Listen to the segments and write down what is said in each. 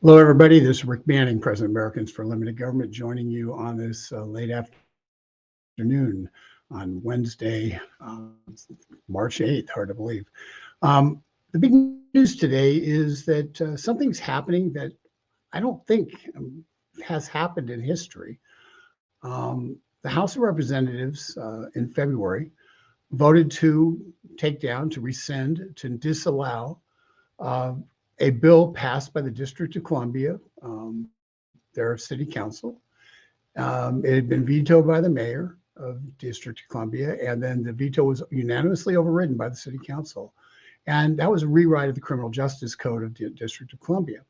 Hello, everybody. This is Rick Manning, President of Americans for Limited Government, joining you on this late afternoon on Wednesday, March 8th. Hard to believe. The big news today is that something's happening that I don't think has happened in history. The House of Representatives in February voted to take down, to rescind, to disallow uh, a bill passed by the District of Columbia, their city council. It had been vetoed by the mayor of District of Columbia, and then the veto was unanimously overridden by the city council. And that was a rewrite of the Criminal Justice Code of the District of Columbia.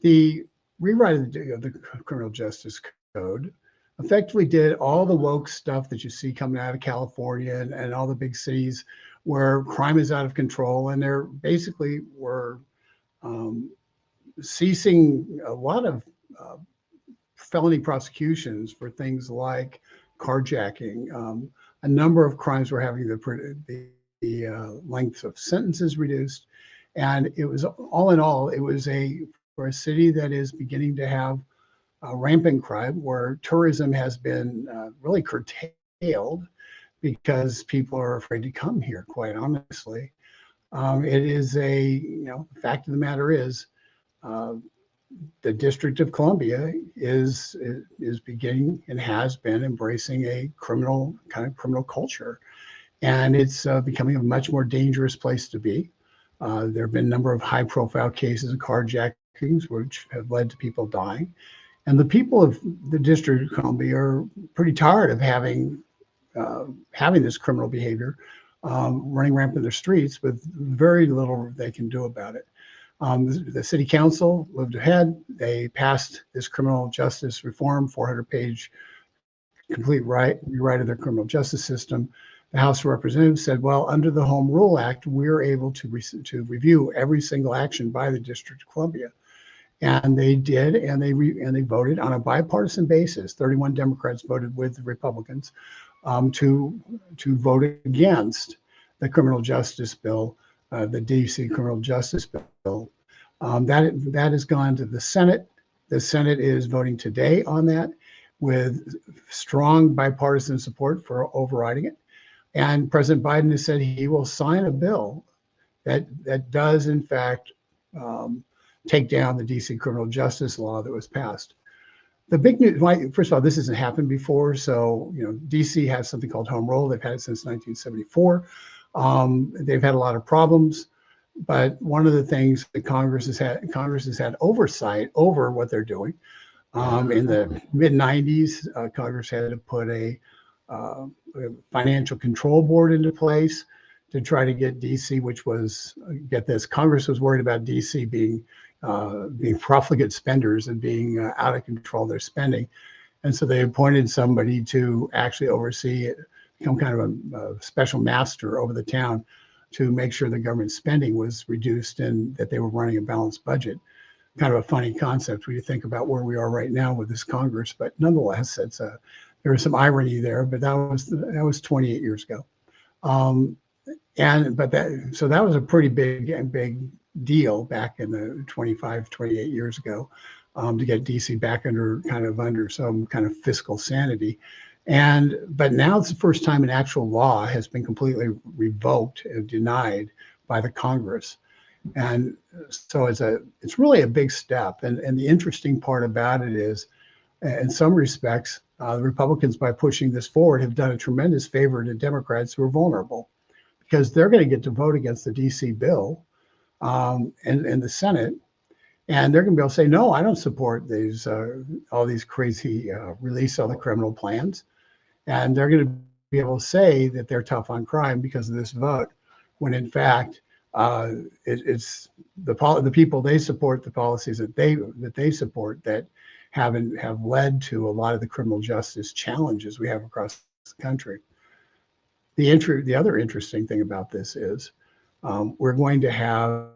The rewrite of the Criminal Justice Code effectively did all the woke stuff that you see coming out of California and all the big cities where crime is out of control, and they're basically were um, ceasing a lot of uh, felony prosecutions for things like carjacking. A number of crimes were having the length of sentences reduced, and it was all in all, it was for a city that is beginning to have rampant crime, where tourism has been really curtailed because people are afraid to come here. Quite honestly, it is the fact of the matter is. Uh, the District of Columbia is beginning and has been embracing a criminal culture, and it's becoming a much more dangerous place to be. There have been a number of high-profile cases of carjackings, which have led to people dying, and the people of the District of Columbia are pretty tired of having this criminal behavior running rampant in their streets with very little they can do about it. The city council moved ahead. They passed this criminal justice reform, 400-page complete rewrite of their criminal justice system. The House of Representatives said, well, under the Home Rule Act, we're able to review every single action by the District of Columbia. And they did, and they voted on a bipartisan basis. 31 Democrats voted with the Republicans to vote against the criminal justice bill, the D.C. criminal justice bill. That has gone to the Senate. The Senate is voting today on that with strong bipartisan support for overriding it. And President Biden has said he will sign a bill that does, in fact, take down the D.C. criminal justice law that was passed. The big news, first of all, this hasn't happened before. So, D.C. has something called home rule. They've had it since 1974. They've had a lot of problems. But one of the things that Congress has had oversight over what they're doing. In the mid 90s, Congress had to put a financial control board into place to try to get DC, which was, get this, Congress was worried about DC being profligate spenders and being out of control of their spending. And so they appointed somebody to actually oversee it, become kind of a special master over the town to make sure the government spending was reduced and that they were running a balanced budget. Kind of a funny concept when you think about where we are right now with this Congress, but nonetheless, there was some irony there. But that was 28 years ago, that was a pretty big deal back in the 25, 28 years ago, to get DC back under some kind of fiscal sanity. But now it's the first time an actual law has been completely revoked and denied by the Congress. And so it's really a big step. And the interesting part about it is, in some respects, the Republicans, by pushing this forward, have done a tremendous favor to Democrats who are vulnerable, because they're going to get to vote against the DC bill in the Senate. And they're going to be able to say, no, I don't support all these crazy release all the criminal plans. And they're going to be able to say that they're tough on crime because of this vote, when in fact, it's the people they support, the policies that they support, that have led to a lot of the criminal justice challenges we have across the country. The other interesting thing about this is, we're going to have,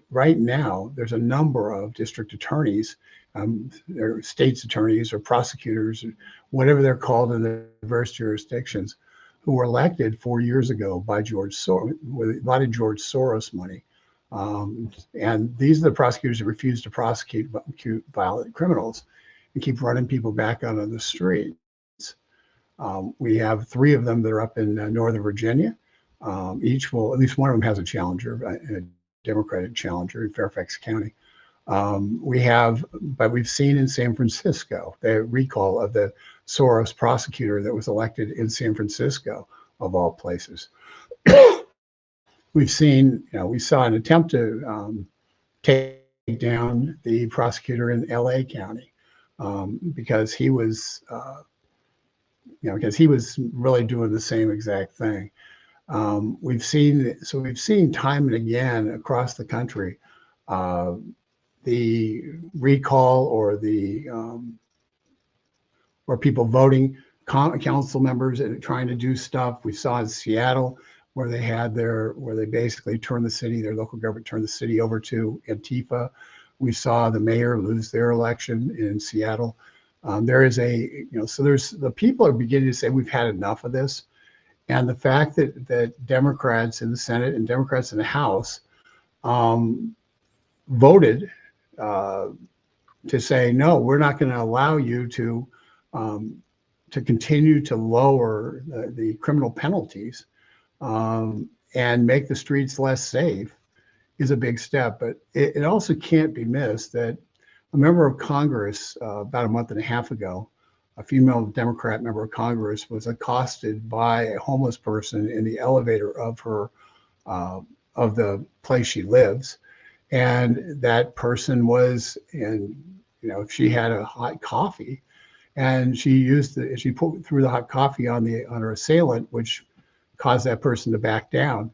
right now, there's a number of district attorneys, or state's attorneys or prosecutors, whatever they're called in the diverse jurisdictions, who were elected 4 years ago by with a lot of George Soros money. And these are the prosecutors that refuse to prosecute violent criminals and keep running people back out on the streets. We have 3 of them that are up in Northern Virginia. Each will, at least one of them has a challenger, a Democratic challenger in Fairfax County. But we've seen in San Francisco, the recall of the Soros prosecutor that was elected in San Francisco, of all places. We saw an attempt to take down the prosecutor in LA County because he was, really doing the same exact thing. We've seen time and again across the country the recall or people voting council members and trying to do stuff. We saw in Seattle where they basically turned their local government turned the city over to Antifa. We saw the mayor lose their election in Seattle. So the people are beginning to say we've had enough of this. And the fact that Democrats in the Senate and Democrats in the House voted to say, no, we're not going to allow you to continue to lower the criminal penalties and make the streets less safe is a big step. But it also can't be missed that a member of Congress about a month and a half ago, a female Democrat member of Congress, was accosted by a homeless person in the elevator of the place she lives. And that person she had a hot coffee, and she threw the hot coffee on her assailant, which caused that person to back down.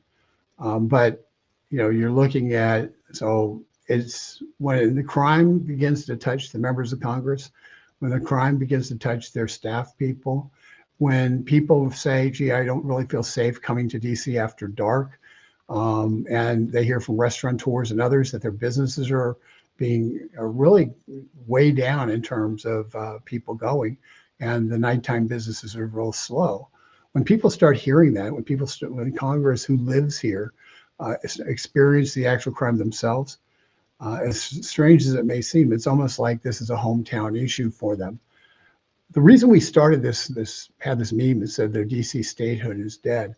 But you're looking at, so it's when the crime begins to touch the members of Congress, when the crime begins to touch their staff people, when people say, gee, I don't really feel safe coming to DC after dark, and they hear from restaurateurs and others that their businesses are really way down in terms of people going, and the nighttime businesses are real slow. When people start hearing that, when Congress, who lives here, experience the actual crime themselves, as strange as it may seem, it's almost like this is a hometown issue for them. The reason we started had this meme that said their DC statehood is dead,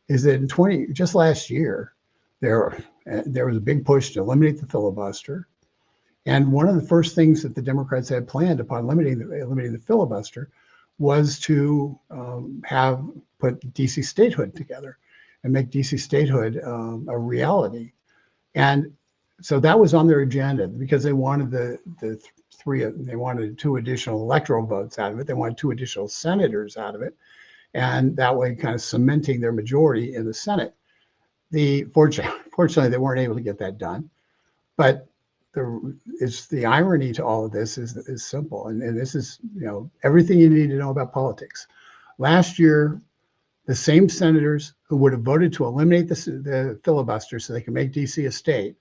is that just last year, there was a big push to eliminate the filibuster. And one of the first things that the Democrats had planned upon eliminating the filibuster was to put DC statehood together and make DC statehood a reality. And so that was on their agenda because they wanted they wanted 2 additional electoral votes out of it. They wanted 2 additional senators out of it. And that way kind of cementing their majority in the Senate. Fortunately, they weren't able to get that done. But the irony to all of this is simple. And this is, everything you need to know about politics. Last year, the same senators who would have voted to eliminate the filibuster so they can make DC a state,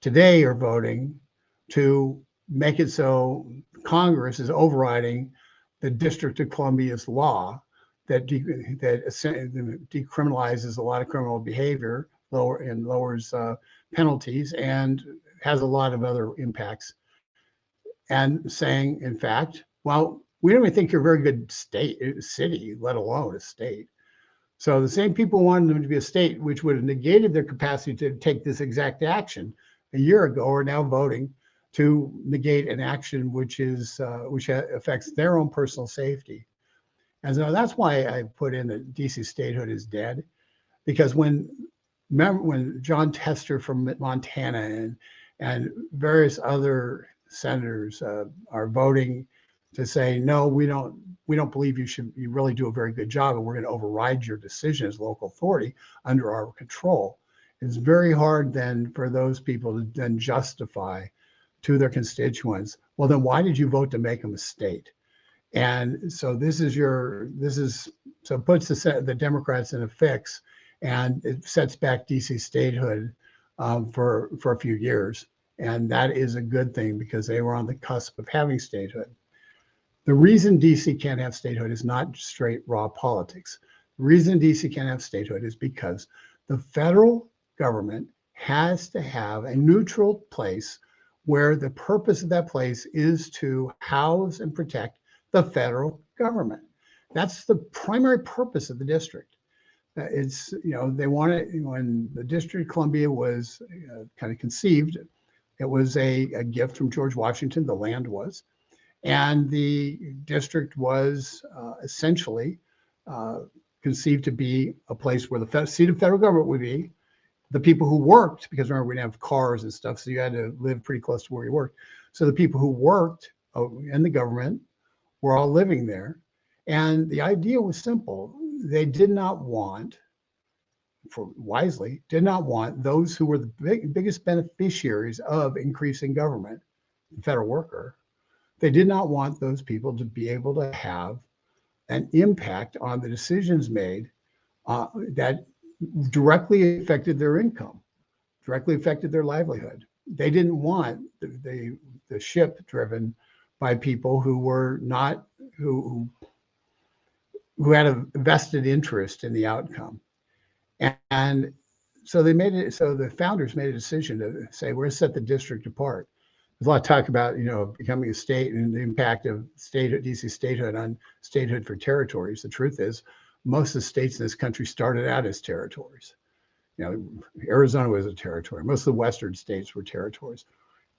today are voting to make it so Congress is overriding the District of Columbia's law that decriminalizes a lot of criminal behavior, lowers penalties, and has a lot of other impacts. And saying, in fact, well, we don't even think you're a very good city, let alone a state. So the same people wanted them to be a state, which would have negated their capacity to take this exact action a year ago, are now voting to negate an action which affects their own personal safety. And so that's why I put in that DC statehood is dead, because when John Tester from Montana and various other senators are voting to say, no, we don't believe you really do a very good job, and we're going to override your decision as local authority under our control. It's very hard then for those people to then justify to their constituents, well, then why did you vote to make them a state? And so it puts the Democrats in a fix, and it sets back DC statehood for a few years. And that is a good thing because they were on the cusp of having statehood. The reason DC can't have statehood is not straight raw politics. The reason DC can't have statehood is because the federal government has to have a neutral place where the purpose of that place is to house and protect the federal government. That's the primary purpose of the district. It's, they wanted, when the District of Columbia was kind of conceived, it was a gift from George Washington, the land was, and the district was essentially conceived to be a place where the seat of federal government would be. The people who worked, because remember, we didn't have cars and stuff, so you had to live pretty close to where you worked. So the people who worked in the government were all living there. And the idea was simple. They did not want, wisely, did not want those who were the biggest beneficiaries of increasing government, the federal worker. They did not want those people to be able to have an impact on the decisions made that directly affected their income, directly affected their livelihood. They didn't want the ship driven by people who were not, who had a vested interest in the outcome. And so they made it, so the founders made a decision to say, we're going to set the district apart. There's a lot of talk about, becoming a state and the impact of DC statehood on statehood for territories. The truth is, most of the states in this country started out as territories. Arizona was a territory. Most of the Western states were territories.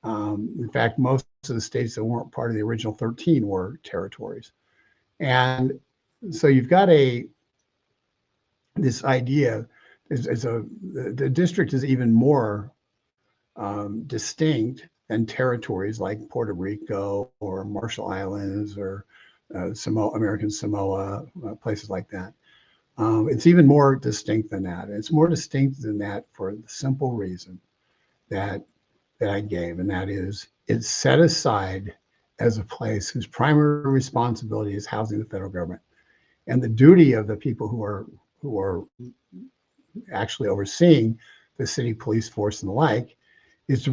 In fact, most of the states that weren't part of the original 13 were territories. And so you've got this idea the district is even more distinct than territories like Puerto Rico or Marshall Islands or American Samoa, places like that. It's even more distinct than that. It's more distinct than that for the simple reason that I gave, and that is it's set aside as a place whose primary responsibility is housing the federal government. And the duty of the people who are actually overseeing the city police force and the like is to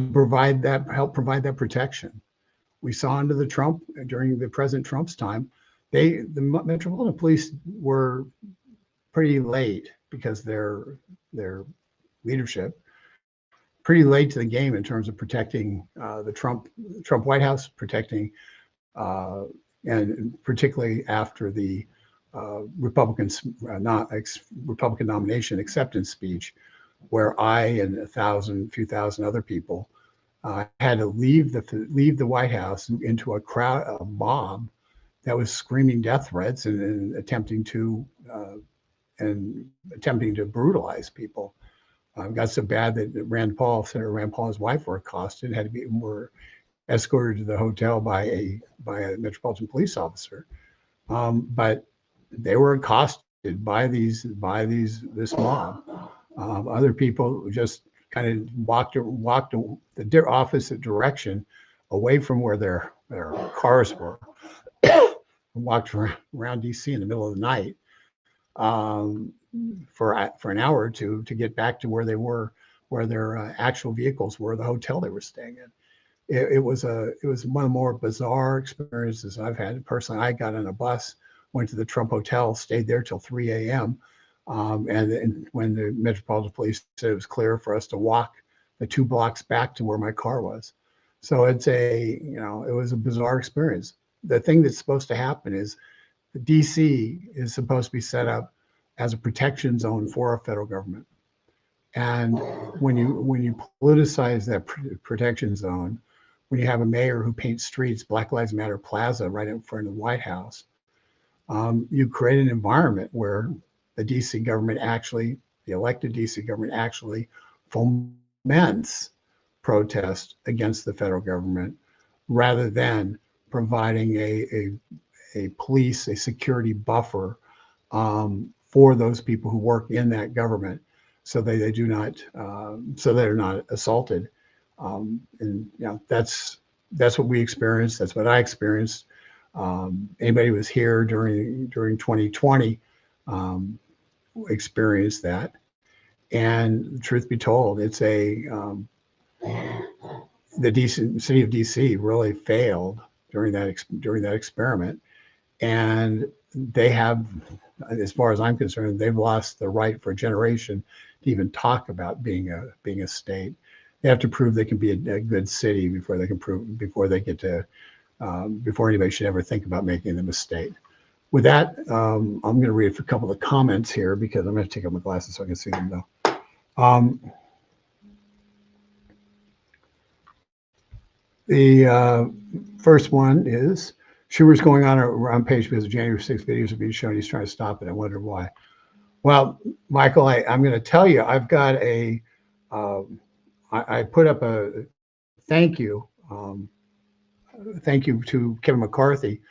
help provide that protection. We saw under during the President Trump's time, the Metropolitan Police were pretty late because their leadership pretty late to the game in terms of protecting the Trump White House, protecting and particularly after the Republican nomination acceptance speech, where I and a few thousand other people had to leave the White House into a mob that was screaming death threats and attempting to brutalize people. Got so bad that Senator Rand Paul, his wife, were accosted, were escorted to the hotel by a Metropolitan Police officer. But they were accosted by this mob. Other people just kind of walked the opposite direction, away from where their cars were, walked around DC in the middle of the night for an hour or two to get back to where they were, where their actual vehicles were, the hotel they were staying in. It was one of the more bizarre experiences I've had. Personally, I got on a bus, went to the Trump Hotel, stayed there till 3 a.m. And when the Metropolitan Police said it was clear for us to walk the 2 blocks back to where my car was. So it was a bizarre experience. The thing that's supposed to happen is the DC is supposed to be set up as a protection zone for our federal government. And when you politicize that protection zone, when you have a mayor who paints streets, Black Lives Matter Plaza right in front of the White House, you create an environment where the elected DC government actually foments protest against the federal government, rather than providing a police, a security buffer for those people who work in that government, so they do not, so they're not assaulted. And that's what we experienced. That's what I experienced. Anybody who was here during 2020 experienced that. And truth be told, it's the city of DC really failed during that experiment. And they have, as far as I'm concerned, they've lost the right for a generation to even talk about being a state. They have to prove they can be a good city before they can prove before they get to before anybody should ever think about making them a state. With that, I'm going to read a couple of comments here because I'm going to take off my glasses so I can see them though. The first one is Schumer's going on a rampage because of January 6th videos are being shown. He's trying to stop it. I wonder why. Well, Michael, I'm going to tell you, I've got I put up a thank you to Kevin McCarthy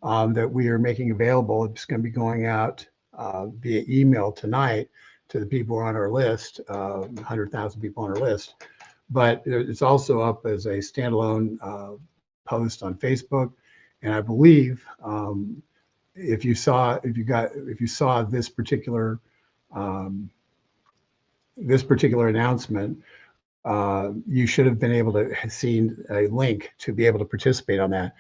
that we are making available. It's going to be going out via email tonight to the people on our list, 100,000 people on our list. But it's also up as a standalone post on Facebook, and I believe if you saw this particular announcement, you should have been able to have seen a link to be able to participate on that.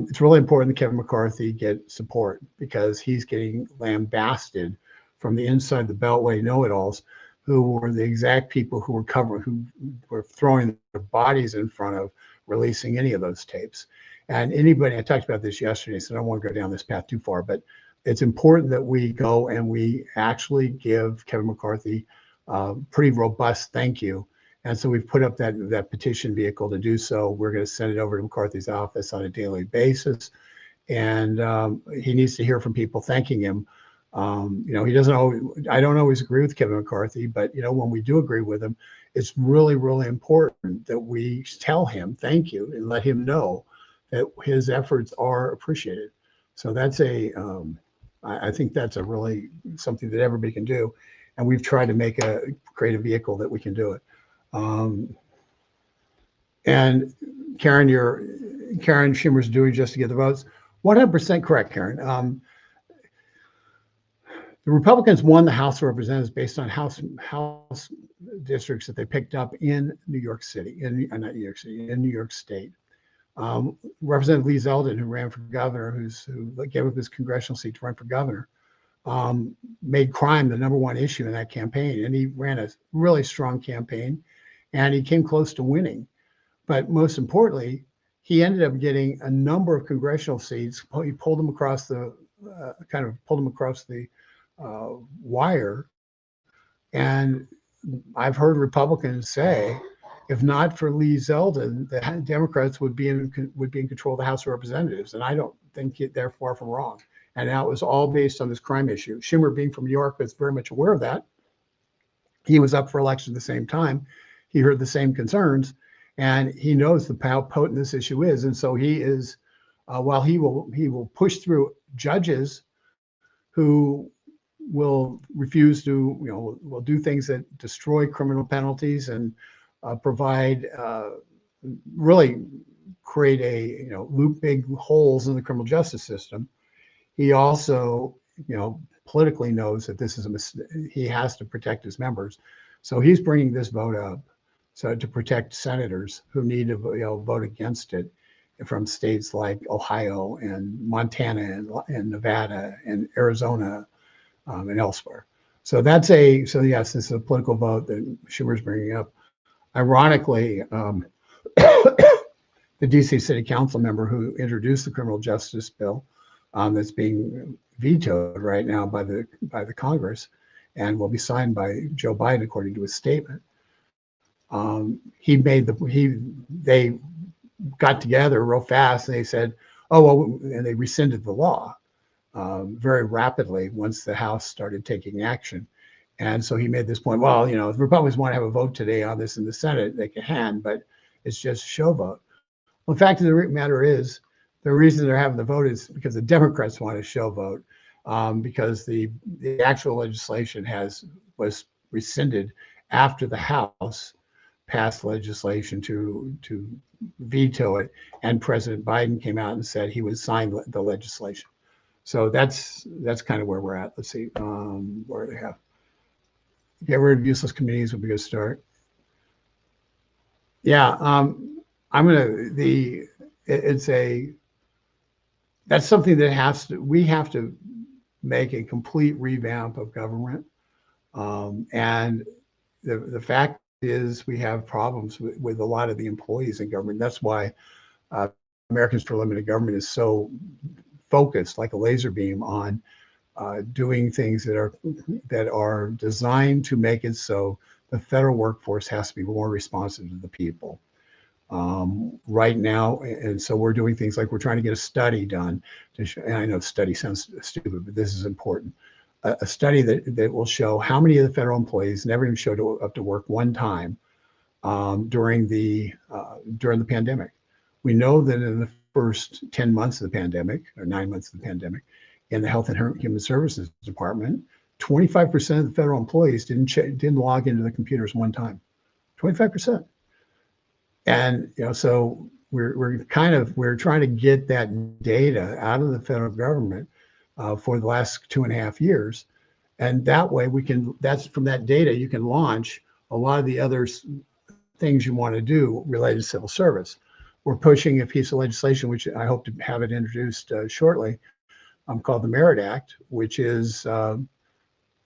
It's really important that Kevin McCarthy get support because he's getting lambasted from the inside the Beltway know-it-alls, who were the exact people who were throwing their bodies in front of releasing any of those tapes. And anybody, I talked about this yesterday, so I don't want to go down this path too far, but it's important that we go and we actually give Kevin McCarthy a pretty robust thank you. And so we've put up that petition vehicle to do so. We're going to send it over to McCarthy's office on a daily basis. And he needs to hear from people thanking him. He doesn't always, I don't always agree with Kevin McCarthy, but when we do agree with him, it's really, really important that we tell him thank you and let him know that his efforts are appreciated. So that's I think that's a really something that everybody can do. And we've tried to create a vehicle that we can do it. And Karen, Karen Schumer's doing just to get the votes. 100% correct, Karen. The Republicans won the House of Representatives based on House districts that they picked up in New York City, not New York City, in New York State. Representative Lee Zeldin, who ran for governor, who gave up his congressional seat to run for governor, made crime the #1 issue in that campaign, and he ran a really strong campaign, and he came close to winning. But most importantly, he ended up getting a number of congressional seats. He pulled them across the wire. And I've heard Republicans say, if not for Lee Zeldin, the Democrats would be in control of the House of Representatives. And I don't think they're far from wrong. And that was all based on this crime issue. Schumer, being from New York, was very much aware of that. He was up for election at the same time. He heard the same concerns, and he knows how potent this issue is. And so he is, while he will push through judges who will refuse to, will do things that destroy criminal penalties and provide, really create big holes in the criminal justice system. He also, politically knows that this is a mistake. He has to protect his members. So he's bringing this vote up to protect senators who need to vote against it from states like Ohio and Montana and Nevada and Arizona and elsewhere. So yes, this is a political vote that Schumer's bringing up. Ironically, the DC City Council member who introduced the criminal justice bill that's being vetoed right now by the Congress and will be signed by Joe Biden, according to his statement. They got together real fast and they said, oh, well, and they rescinded the law very rapidly once the House started taking action. And so he made this point, well, if Republicans want to have a vote today on this in the Senate, they can, but it's just a show vote. Well, the fact of the matter is, the reason they're having the vote is because the Democrats want a show vote, because the actual legislation was rescinded after the House passed legislation to veto it, and President Biden came out and said he would sign the legislation. So that's kind of where we're at. Let's see, where do they have? Get rid of useless committees would be a good start. Yeah, it's a that's something that we have to make a complete revamp of government. And the fact is we have problems with a lot of the employees in government. That's why Americans for Limited Government is so focused like a laser beam on doing things that are designed to make it so the federal workforce has to be more responsive to the people. Right now, and so we're doing things like we're trying to get a study done to show, and I know study sounds stupid, but this is important. A study that will show how many of the federal employees never even showed up to work one time during the pandemic. We know that in the first 10 months of the pandemic, or 9 months of the pandemic, in the Health and Human Services Department, 25% of the federal employees didn't log into the computers one time. 25%. And so we're trying to get that data out of the federal government for the last 2.5 years, and that way that's from that data you can launch a lot of the other things you want to do related to civil service. We're pushing a piece of legislation, which I hope to have it introduced shortly, called the Merit Act, which is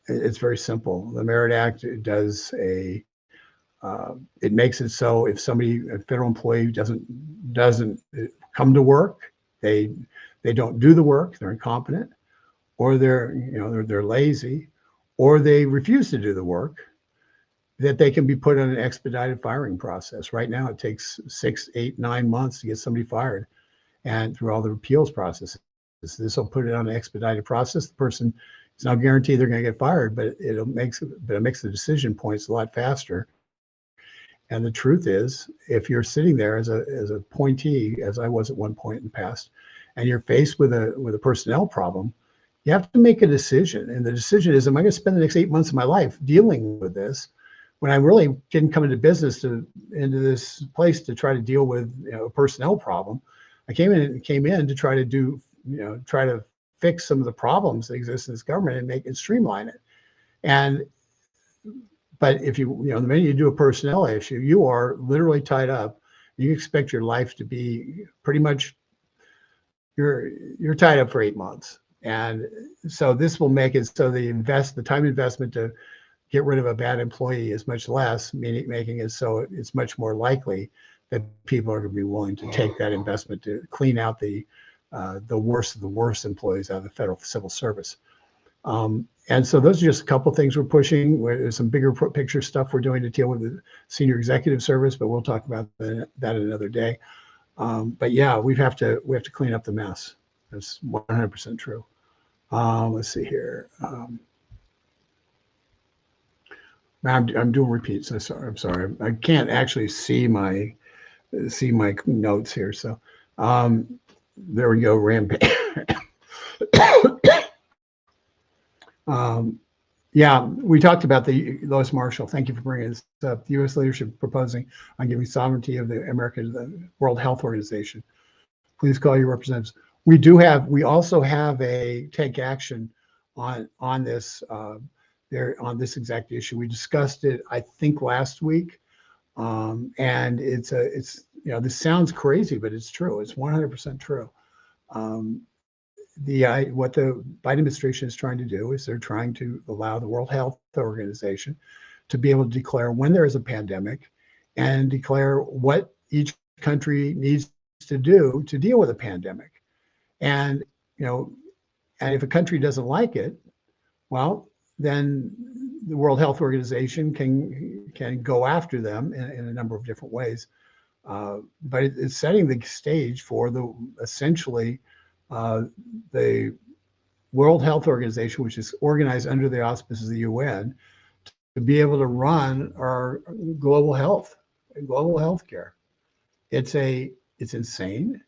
it's very simple. The Merit Act does it makes it so if a federal employee doesn't come to work, they don't do the work, they're incompetent, or they're lazy, or they refuse to do the work, that they can be put on an expedited firing process. Right now, it takes 6, 8, 9 months to get somebody fired, and through all the appeals processes. This will put it on an expedited process. The person is not guaranteed they're going to get fired, but it makes the decision points a lot faster. And the truth is, if you're sitting there as a appointee, as I was at one point in the past, and you're faced with a personnel problem, you have to make a decision. And the decision is, am I going to spend the next 8 months of my life dealing with this when I really didn't come into this place to try to deal with a personnel problem? I came in to try to fix some of the problems that exist in this government and make it streamline it. But if the minute you do a personnel issue, you are literally tied up. You expect your life to be pretty much, you're tied up for 8 months. And so this will make it so the time investment to get rid of a bad employee is much less, making it so it's much more likely that people are going to be willing to take that investment to clean out the worst of the worst employees out of the federal civil service. And so those are just a couple of things we're pushing. There's some bigger picture stuff we're doing to deal with the senior executive service, but we'll talk about that another day. But yeah, we have to clean up the mess. That's 100% true. Let's see here. I'm doing repeats. I'm sorry. I can't actually see my notes here. So there we go. Rampage. Yeah, we talked about the Lois Marshall. Thank you for bringing this up. The U.S. leadership proposing on giving sovereignty of the World Health Organization. Please call your representatives. We also have a take action on this on this exact issue. We discussed it, I think, last week, and it's this sounds crazy, but it's true. It's 100% true. What the Biden administration is trying to do is they're trying to allow the World Health Organization to be able to declare when there is a pandemic and declare what each country needs to do to deal with a pandemic. And and if a country doesn't like it, well, then the World Health Organization can go after them in a number of different ways. But it's setting the stage for essentially the World Health Organization, which is organized under the auspices of the UN, to be able to run our global health care. It's insane,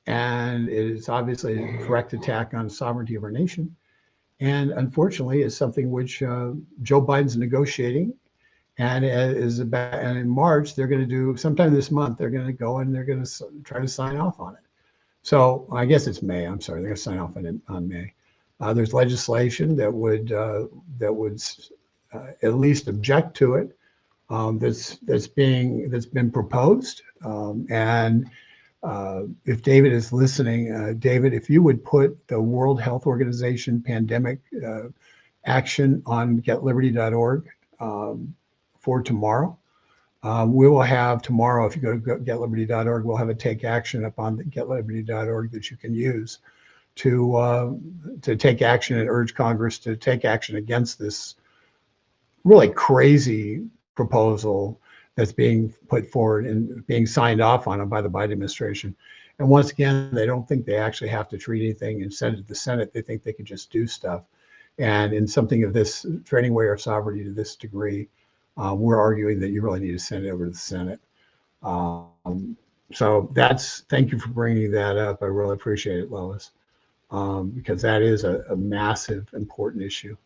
and it is obviously a direct attack on the sovereignty of our nation. And unfortunately, it's something which Joe Biden's negotiating, and and in March they're going to do sometime this month. They're going to go and they're going to try to sign off on it. So I guess it's May. I'm sorry, they're going to sign off on May. There's legislation that would at least object to it. That's been proposed, and If David is listening, David, if you would put the World Health Organization pandemic action on getliberty.org for tomorrow. We will have tomorrow, if you go to getliberty.org, we'll have a take action up on the getliberty.org that you can use to take action and urge Congress to take action against this really crazy proposal that's being put forward and being signed off on by the Biden administration. And once again, they don't think they actually have to treat anything and send it to the Senate. They think they can just do stuff. And in something of this, treading away our sovereignty to this degree, we're arguing that you really need to send it over to the Senate. So thank you for bringing that up. I really appreciate it, Lois, because that is a massive, important issue.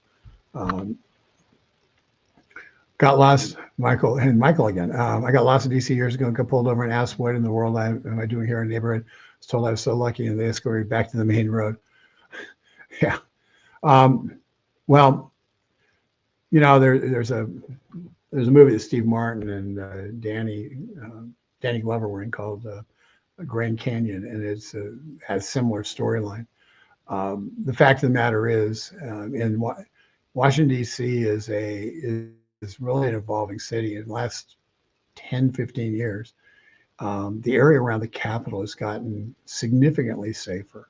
Got lost, Michael again. I got lost in DC years ago and got pulled over and asked what in the world am I doing here in the neighborhood. I was told I was so lucky and they escorted me back to the main road. Yeah. Well, you know, there's a movie that Steve Martin and Danny Glover were in called Grand Canyon, and it's has a similar storyline. The fact of the matter is, in Washington D.C. is really an evolving city. In the last 10, 15 years, the area around the Capitol has gotten significantly safer.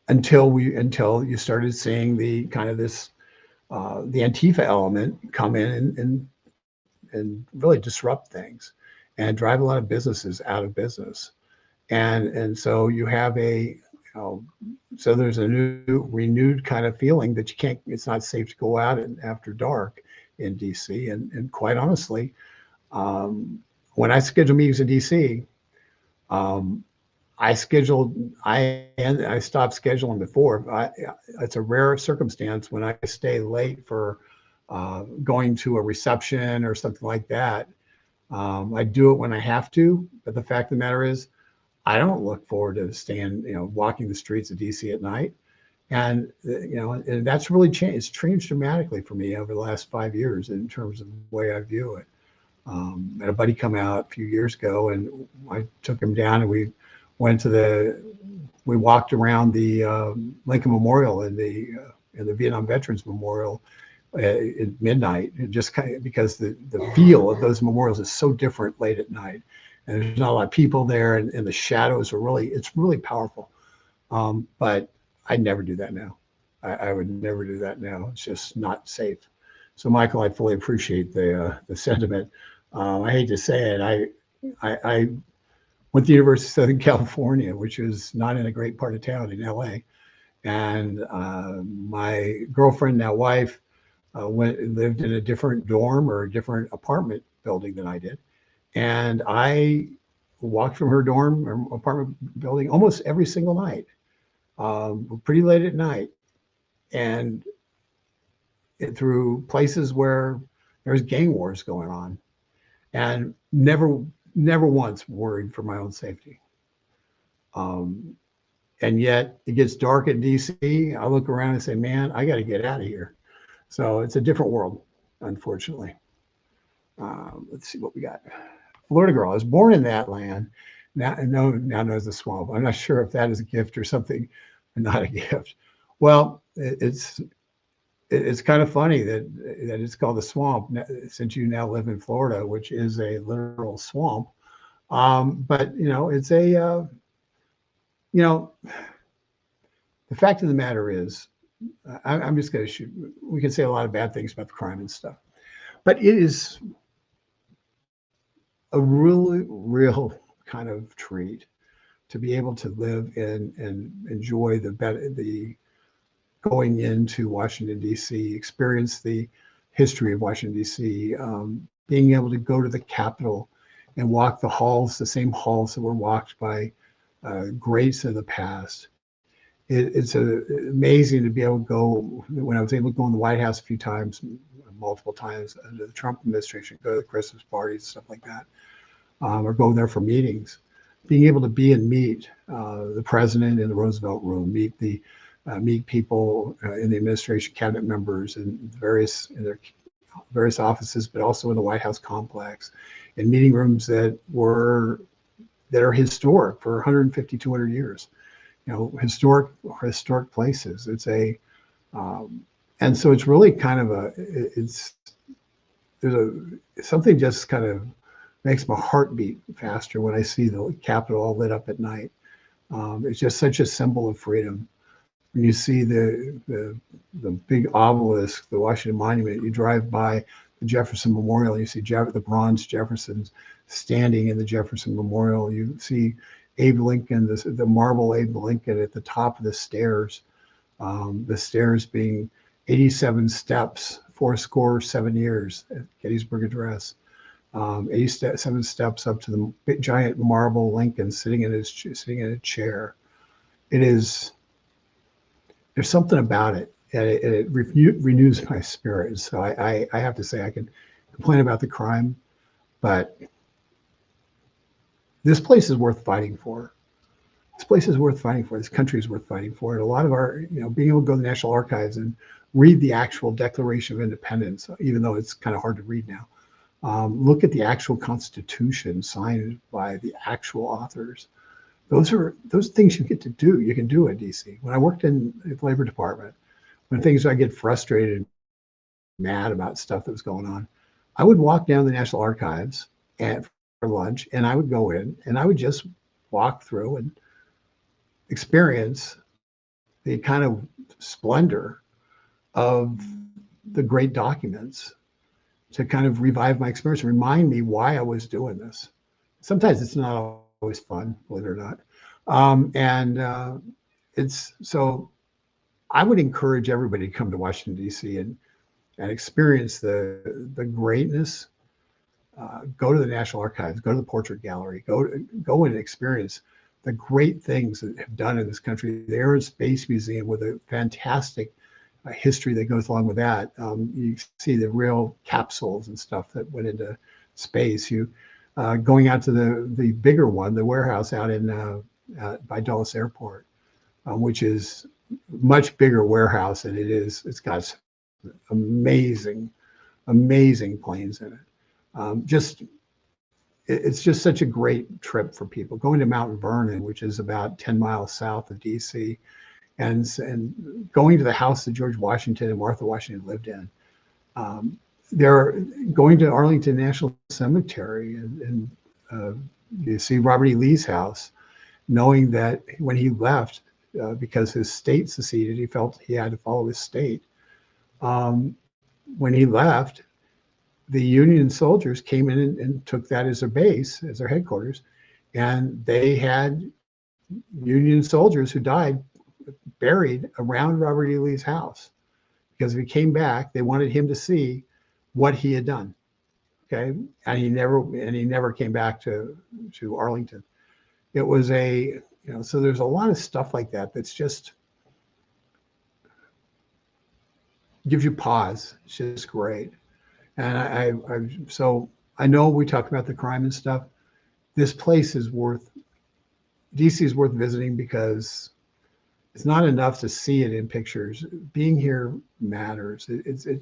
Until you started seeing the kind of this the Antifa element come in and really disrupt things and drive a lot of businesses out of business. And so you have so there's a new renewed kind of feeling that it's not safe to go out after dark in DC. And quite honestly, when I schedule meetings in DC, I stopped scheduling before. It's a rare circumstance when I stay late for going to a reception or something like that. I do it when I have to, but the fact of the matter is, I don't look forward to walking the streets of DC at night. And and that's really changed. It's changed dramatically for me over the last 5 years in terms of the way I view it. I had a buddy come out a few years ago, and I took him down, and we walked around the Lincoln Memorial and the Vietnam Veterans Memorial at midnight, and just kind of because the feel of those memorials is so different late at night, and there's not a lot of people there, and the shadows it's really powerful. But I'd never do that now. I would never do that now. It's just not safe. So, Michael, I fully appreciate the sentiment. I hate to say it. I went to the University of Southern California, which is not in a great part of town in LA. And my girlfriend, now wife, lived in a different dorm or a different apartment building than I did. And I walked from her dorm or apartment building almost every single night, pretty late at night, and through places where there's gang wars going on, and never once worried for my own safety. And yet it gets dark in DC. I look around and say, man, I got to get out of here. So it's a different world, unfortunately. Let's see what we got. Florida girl. I was born in that land. Now knows the swamp. I'm not sure if that is a gift or something, or not a gift. Well, it's kind of funny that it's called the swamp, since you now live in Florida, which is a literal swamp. But it's a the fact of the matter is, I'm just going to shoot. We can say a lot of bad things about the crime and stuff, but it is a really real kind of treat to be able to live in and enjoy the going into Washington, D.C., experience the history of Washington, D.C., being able to go to the Capitol and walk the halls, the same halls that were walked by greats of the past. It's amazing to be able to go. When I was able to go in the White House a few times, multiple times under the Trump administration, go to the Christmas parties, stuff like that, or go there for meetings. Being able to be and meet the president in the Roosevelt Room, meet people in the administration, cabinet members, and in their various offices, but also in the White House complex, in meeting rooms that were that are historic for 150, 200 years. Historic places. It's a and so it's really kind of something just kind of makes my heart beat faster when I see the Capitol all lit up at night. It's just such a symbol of freedom. When you see the big obelisk, the Washington Monument, you drive by the Jefferson Memorial, you see the bronze Jeffersons standing in the Jefferson Memorial. You see Abe Lincoln, the marble Abe Lincoln at the top of the stairs being 87 steps, 7 years at Gettysburg Address. 87 steps up to the big, giant marble Lincoln sitting in a chair. There's something about it, and it renews my spirit. So I have to say, I can complain about the crime, but this place is worth fighting for. This place is worth fighting for. This country is worth fighting for. And a lot of our, being able to go to the National Archives and read the actual Declaration of Independence, even though it's kind of hard to read now. Look at the actual Constitution signed by the actual authors. Those things you get to do. You can do in DC. When I worked in the Labor Department, when I get frustrated and mad about stuff that was going on, I would walk down the National Archives for lunch, and I would go in and I would just walk through and experience the kind of splendor of the great documents to kind of revive my experience, remind me why I was doing this. Sometimes it's not always fun, believe it or not. So I would encourage everybody to come to Washington, D.C. and experience the greatness. Go to the National Archives, go to the Portrait Gallery, go and experience the great things that have done in this country. The Air and Space Museum with a fantastic history that goes along with that. You see the real capsules and stuff that went into space. You going out to the bigger one, the warehouse out in by Dulles Airport, which is much bigger warehouse, and it's got amazing planes in it. It's just such a great trip for people. Going to Mount Vernon, which is about 10 miles south of DC, and going to the house that George Washington and Martha Washington lived in. They're going to Arlington National Cemetery, and you see Robert E. Lee's house, knowing that when he left, because his state seceded, he felt he had to follow his state. When he left, the Union soldiers came in and took that as their base, as their headquarters, and they had Union soldiers who died buried around Robert E. Lee's house, because if he came back, they wanted him to see what he had done. Okay, and he never came back to Arlington. It was so there's a lot of stuff like that that's just gives you pause. It's just great. And so I know we talk about the crime and stuff. This place is DC is worth visiting, because it's not enough to see it in pictures. Being here matters. It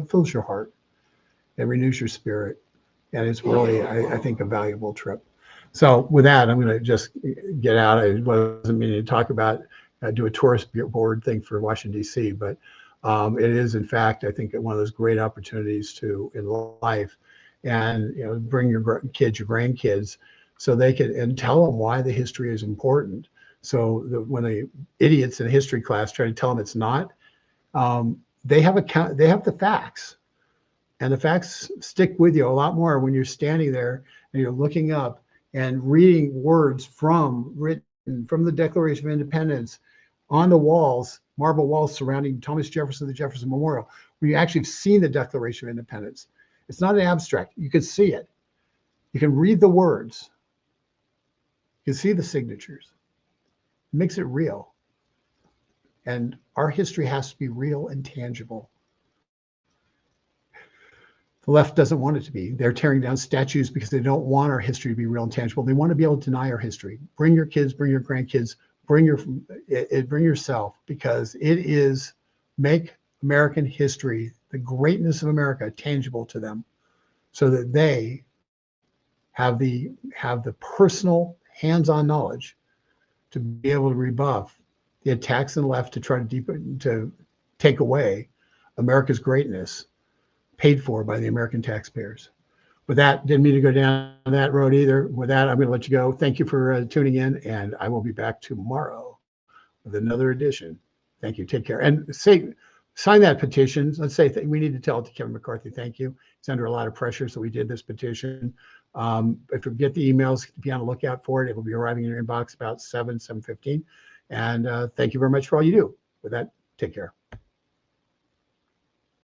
fills your heart. It renews your spirit. And it's really, I think, a valuable trip. So with that, I'm going to just get out. I wasn't meaning to talk about, do a tourist board thing for Washington, D.C., but it is, in fact, I think, one of those great opportunities in life, and bring your kids, your grandkids, so they can, and tell them why the history is important. So when the idiots in history class try to tell them it's not, they have the facts, and the facts stick with you a lot more when you're standing there and you're looking up and reading words written from the Declaration of Independence on the walls, marble walls surrounding Thomas Jefferson, the Jefferson Memorial, where you actually have seen the Declaration of Independence. It's not an abstract. You can see it. You can read the words. You can see the signatures. It makes it real. And our history has to be real and tangible. The left doesn't want it to be. They're tearing down statues because they don't want our history to be real and tangible. They want to be able to deny our history. Bring your kids, bring your grandkids, bring yourself, because make American history, the greatness of America, tangible to them, so that they have the personal hands-on knowledge to be able to rebuff the attacks on the left to try to take away America's greatness paid for by the American taxpayers. With that, didn't mean to go down that road either. With that, I'm going to let you go. Thank you for tuning in, and I will be back tomorrow with another edition. Thank you. Take care. And sign that petition. Let's say we need to tell it to Kevin McCarthy. Thank you. He's under a lot of pressure, so we did this petition. If you get the emails, be on the lookout for it. It will be arriving in your inbox about 7:15. And thank you very much for all you do. With that, take care.